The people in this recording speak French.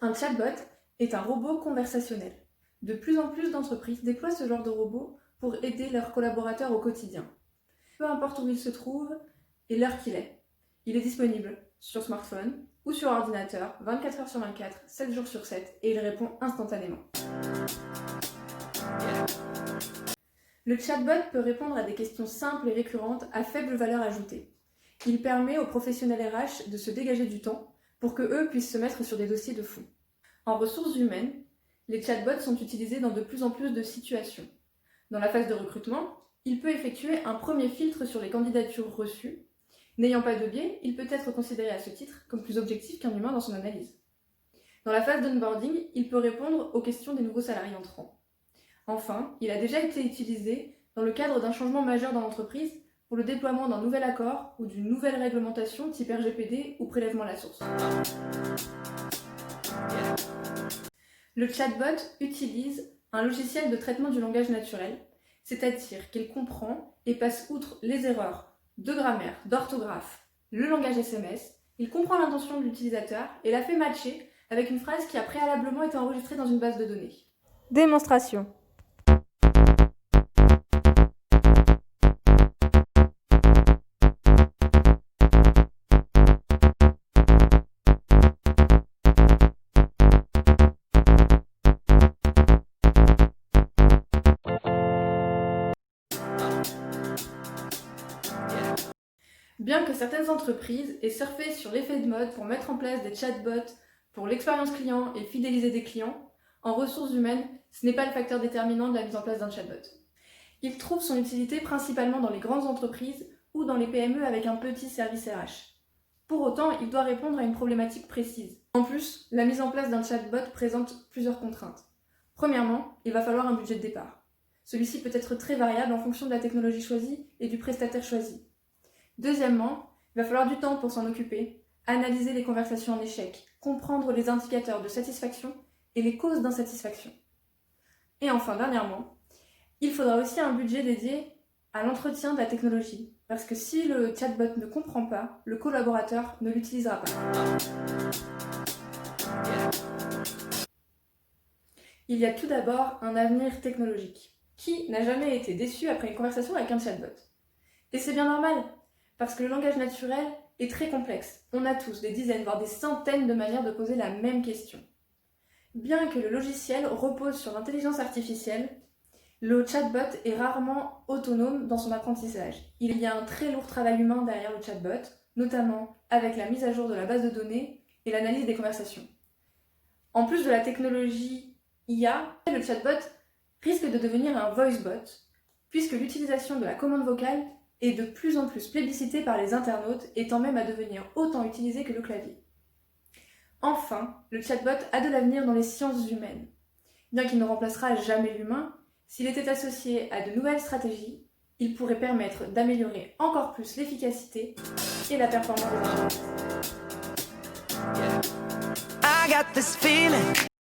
Un chatbot est un robot conversationnel. De plus en plus d'entreprises déploient ce genre de robot pour aider leurs collaborateurs au quotidien. Peu importe où il se trouve et l'heure qu'il est. Il est disponible sur smartphone ou sur ordinateur 24 heures sur 24, 7 jours sur 7 et il répond instantanément. Le chatbot peut répondre à des questions simples et récurrentes à faible valeur ajoutée. Il permet aux professionnels RH de se dégager du temps pour que eux puissent se mettre sur des dossiers de fond. En ressources humaines, les chatbots sont utilisés dans de plus en plus de situations. Dans la phase de recrutement, il peut effectuer un premier filtre sur les candidatures reçues. N'ayant pas de biais, il peut être considéré à ce titre comme plus objectif qu'un humain dans son analyse. Dans la phase d'onboarding, il peut répondre aux questions des nouveaux salariés entrants. Enfin, il a déjà été utilisé dans le cadre d'un changement majeur dans l'entreprise pour le déploiement d'un nouvel accord ou d'une nouvelle réglementation type RGPD ou prélèvement à la source. Le chatbot utilise un logiciel de traitement du langage naturel, c'est-à-dire qu'il comprend et passe outre les erreurs de grammaire, d'orthographe, le langage SMS, il comprend l'intention de l'utilisateur et la fait matcher avec une phrase qui a préalablement été enregistrée dans une base de données. Démonstration. Bien que certaines entreprises aient surfé sur l'effet de mode pour mettre en place des chatbots pour l'expérience client et fidéliser des clients, en ressources humaines, ce n'est pas le facteur déterminant de la mise en place d'un chatbot. Il trouve son utilité principalement dans les grandes entreprises ou dans les PME avec un petit service RH. Pour autant, il doit répondre à une problématique précise. En plus, la mise en place d'un chatbot présente plusieurs contraintes. Premièrement, il va falloir un budget de départ. Celui-ci peut être très variable en fonction de la technologie choisie et du prestataire choisi. Deuxièmement, il va falloir du temps pour s'en occuper, analyser les conversations en échec, comprendre les indicateurs de satisfaction et les causes d'insatisfaction. Et enfin, dernièrement, il faudra aussi un budget dédié à l'entretien de la technologie, parce que si le chatbot ne comprend pas, le collaborateur ne l'utilisera pas. Il y a tout d'abord un avenir technologique. Qui n'a jamais été déçu après une conversation avec un chatbot? Et c'est bien normal, parce que le langage naturel est très complexe. On a tous des dizaines, voire des centaines de manières de poser la même question. Bien que le logiciel repose sur l'intelligence artificielle, le chatbot est rarement autonome dans son apprentissage. Il y a un très lourd travail humain derrière le chatbot, notamment avec la mise à jour de la base de données et l'analyse des conversations. En plus de la technologie IA, le chatbot risque de devenir un voicebot, puisque l'utilisation de la commande vocale est de plus en plus plébiscitée par les internautes, étant même à devenir autant utilisé que le clavier. Enfin, le chatbot a de l'avenir dans les sciences humaines. Bien qu'il ne remplacera jamais l'humain, s'il était associé à de nouvelles stratégies, il pourrait permettre d'améliorer encore plus l'efficacité et la performance des entreprises.